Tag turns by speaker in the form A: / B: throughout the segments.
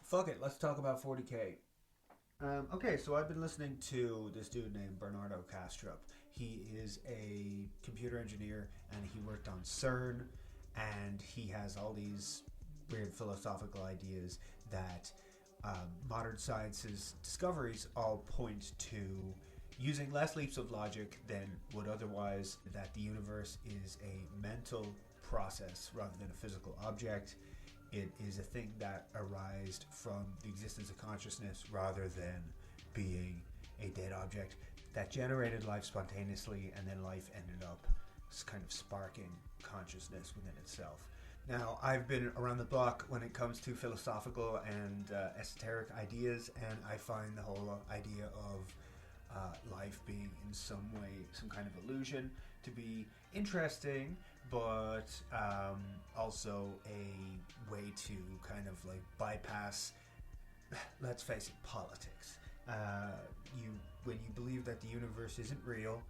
A: Fuck it, let's talk about 40k. Okay, so I've been listening to this dude named Bernardo Kastrup. He is a computer engineer and he worked on CERN, and he has all these weird philosophical ideas that modern science's discoveries all point to using less leaps of logic than would otherwise, that the universe is a mental process rather than a physical object. It is a thing that arose from the existence of consciousness rather than being a dead object that generated life spontaneously, and then life ended up kind of sparking consciousness within itself. Now, I've been around the block when it comes to philosophical and esoteric ideas, and I find the whole idea of life being in some way some kind of illusion to be interesting, but also a way to kind of like bypass, let's face it, politics. When you believe that the universe isn't real,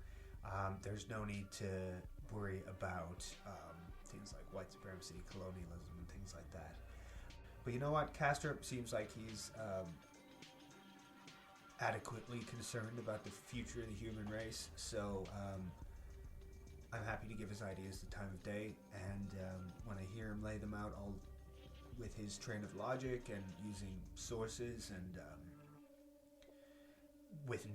A: there's no need to worry about things like white supremacy, colonialism, and things like that. But you know what? Kastrup seems like he's adequately concerned about the future of the human race, so I'm happy to give his ideas the time of day, and when I hear him lay them out all with his train of logic and using sources and with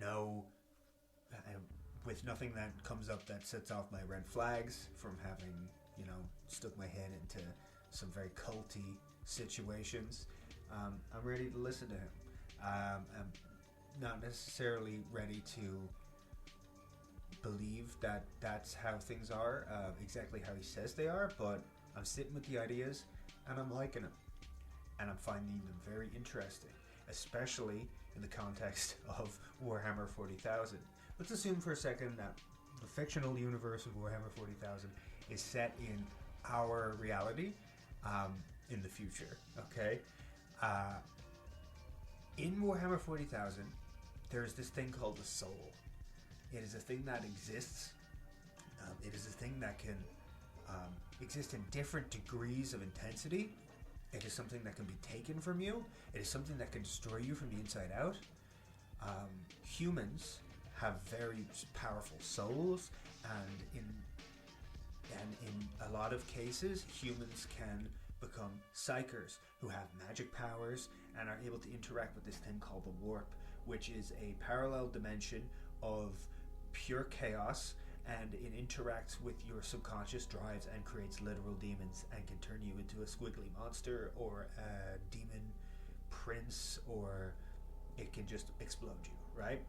A: nothing that comes up that sets off my red flags from having, stuck my head into some very culty situations, I'm ready to listen to him. I'm not necessarily ready to believe that that's how things are, exactly how he says they are, but I'm sitting with the ideas and I'm liking them, and I'm finding them very interesting, especially in the context of Warhammer 40,000. Let's assume for a second that the fictional universe of Warhammer 40,000 is set in our reality, in the future, okay? In Warhammer 40,000, there's this thing called the soul. It is a thing that exists. It is a thing that can exist in different degrees of intensity. It is something that can be taken from you. It is something that can destroy you from the inside out. Humans have very powerful souls, and in a lot of cases, humans can become psychers who have magic powers and are able to interact with this thing called the warp, which is a parallel dimension of pure chaos, and it interacts with your subconscious drives and creates literal demons and can turn you into a squiggly monster or a demon prince, or it can just explode you, right?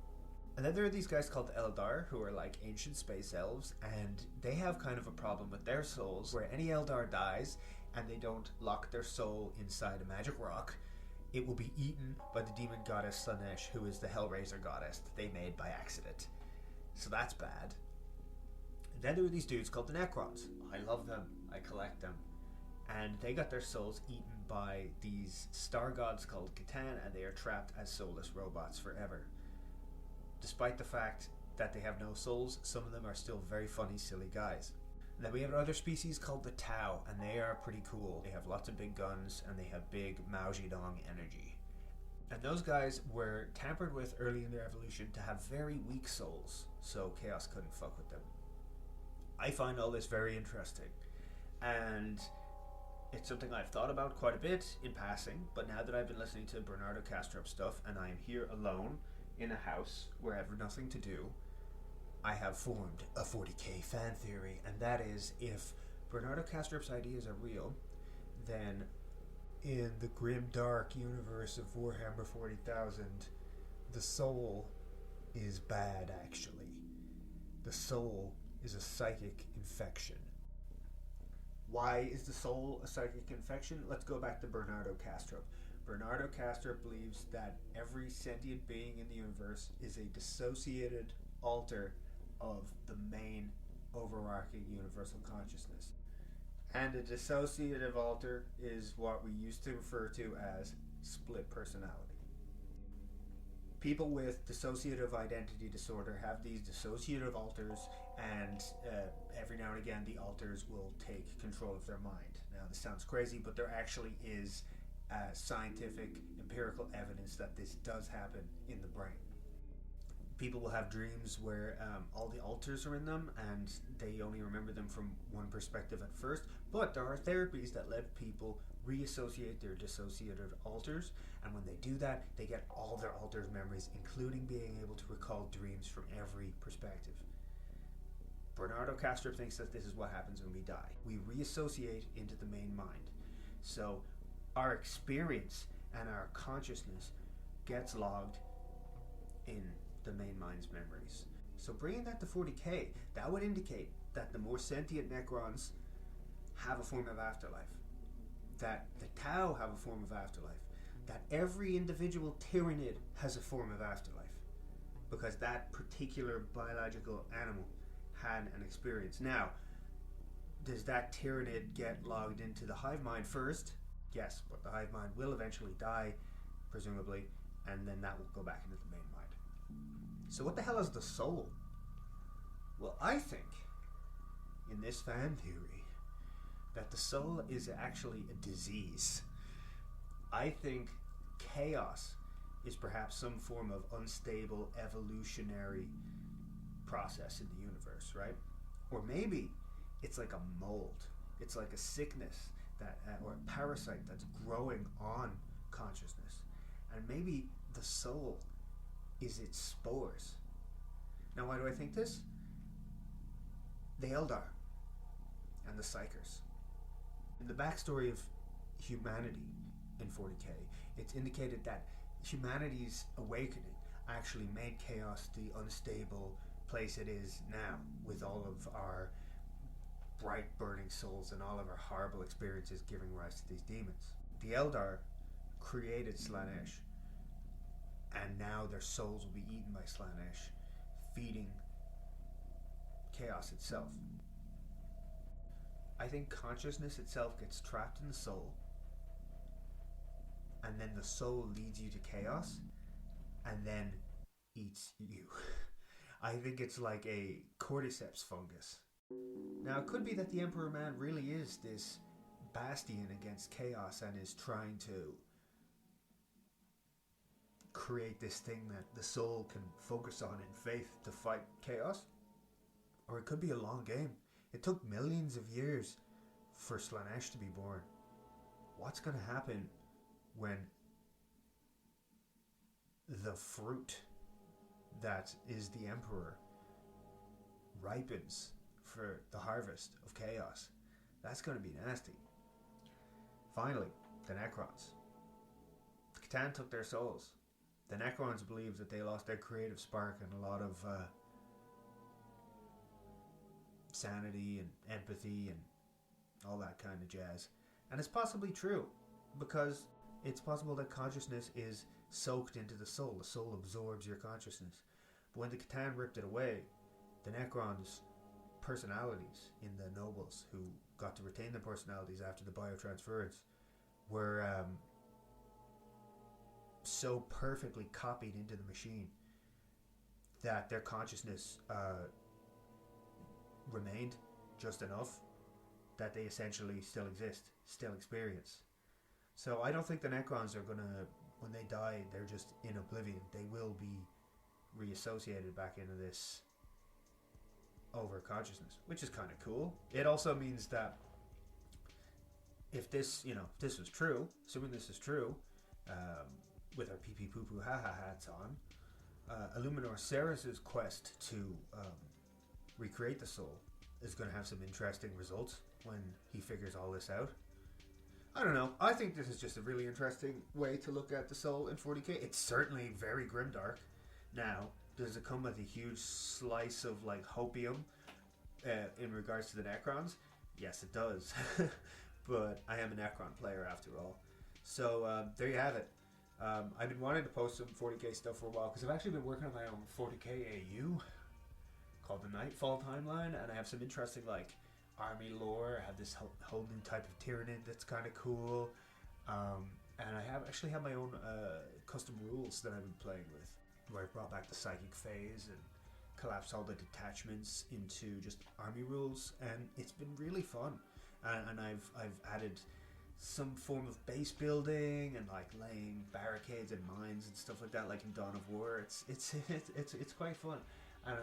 A: And then there are these guys called the Eldar, who are like ancient space elves, and they have kind of a problem with their souls, where any Eldar dies and they don't lock their soul inside a magic rock, it will be eaten by the demon goddess Slanesh, who is the Hellraiser goddess that they made by accident. So that's bad. And then there were these dudes called the Necrons. I love them. I collect them. And they got their souls eaten by these star gods called Catan, and they are trapped as soulless robots forever. Despite the fact that they have no souls, some of them are still very funny, silly guys. And then we have another species called the Tau, and they are pretty cool. They have lots of big guns, and they have big Mao Zedong energy. And those guys were tampered with early in their evolution to have very weak souls, so Chaos couldn't fuck with them. I find all this very interesting, and it's something I've thought about quite a bit in passing, but now that I've been listening to Bernardo Kastrup stuff, and I am here alone in a house where I have nothing to do, I have formed a 40k fan theory, and that is, if Bernardo Kastrup's ideas are real, then in the grim dark universe of Warhammer 40,000, the soul is bad, actually. The soul is a psychic infection. Why is the soul a psychic infection? Let's go back to Bernardo Kastrup. Bernardo Kastrup believes that every sentient being in the universe is a dissociated alter of the main overarching universal consciousness. And a dissociative alter is what we used to refer to as split personality. People with dissociative identity disorder have these dissociative alters, and every now and again the alters will take control of their mind. Now, this sounds crazy, but there actually is scientific, empirical evidence that this does happen in the brain. People will have dreams where all the alters are in them and they only remember them from one perspective at first, but there are therapies that let people reassociate their dissociative alters, and when they do that, they get all their alters memories, including being able to recall dreams from every perspective. Bernardo Kastrup thinks that this is what happens when we die. We reassociate into the main mind. So our experience and our consciousness gets logged in the main mind's memories. So bringing that to 40k, that would indicate that the more sentient Necrons have a form of afterlife, that the Tau have a form of afterlife, that every individual Tyranid has a form of afterlife, because that particular biological animal had an experience. Now, does that Tyranid get logged into the hive mind first? Yes, but the hive mind will eventually die, presumably, and then that will go back into the main mind. So what the hell is the soul? Well, I think, in this fan theory, that the soul is actually a disease. I think chaos is perhaps some form of unstable evolutionary process in the universe, right? Or maybe it's like a mold. It's like a sickness that, or a parasite that's growing on consciousness. And maybe the soul is its spores. Now, why do I think this? The Eldar and the Psychers. In the backstory of humanity in 40k, it's indicated that humanity's awakening actually made chaos the unstable place it is now, with all of our bright burning souls and all of our horrible experiences giving rise to these demons. The Eldar created Slaanesh, and now their souls will be eaten by Slaanesh, feeding chaos itself. I think consciousness itself gets trapped in the soul, and then the soul leads you to chaos, and then eats you. I think it's like a cordyceps fungus. Now, it could be that the Emperor Man really is this bastion against chaos and is trying to create this thing that the soul can focus on in faith to fight chaos. Or it could be a long game. It took millions of years for Slaanesh to be born. What's going to happen when the fruit that is the Emperor ripens for the harvest of chaos? That's going to be nasty. Finally, the Necrons. The Catan took their souls. The Necrons believe that they lost their creative spark and a lot of sanity and empathy and all that kind of jazz. And it's possibly true, because it's possible that consciousness is soaked into the soul. The soul absorbs your consciousness. But when the Catan ripped it away, the Necrons' personalities in the nobles, who got to retain their personalities after the biotransference, were so perfectly copied into the machine that their consciousness remained just enough that they essentially still exist, still experience. So I don't think the Necrons are gonna, when they die, they're just in oblivion. They will be reassociated back into this over consciousness, which is kind of cool. It also means that if this, if this was true, assuming this is true, with our pee pee poo poo ha ha hats on, Illuminor Ceres's quest to recreate the soul is going to have some interesting results when he figures all this out. I don't know. I think this is just a really interesting way to look at the soul in 40k. It's certainly very grimdark. Now, does it come with a huge slice of like hopium in regards to the Necrons? Yes, it does. But I am a Necron player after all. So there you have it. I've been wanting to post some 40k stuff for a while because I've actually been working on my own 40k AU called the Nightfall Timeline, and I have some interesting like army lore. I have this whole new type of Tyranid that's kind of cool, and I actually have my own custom rules that I've been playing with, where I brought back the psychic phase and collapsed all the detachments into just army rules, and it's been really fun. And I've added some form of base building and like laying barricades and mines and stuff like that, like in Dawn of War. It's quite fun, and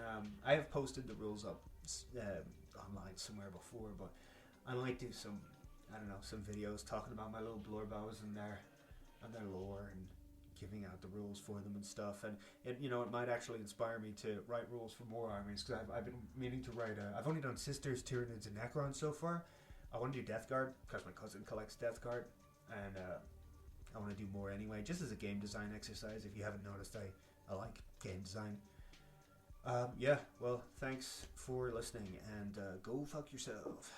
A: I have posted the rules up online somewhere before, but I might do some, I don't know, some videos talking about my little blurbows and their lore and giving out the rules for them and stuff, and it might actually inspire me to write rules for more armies, because I've been meaning to write. I've only done Sisters, Tyranids, and Necrons so far. I want to do Death Guard because my cousin collects Death Guard, and I want to do more anyway, just as a game design exercise. If you haven't noticed, I like game design. Yeah, well, thanks for listening, and go fuck yourself.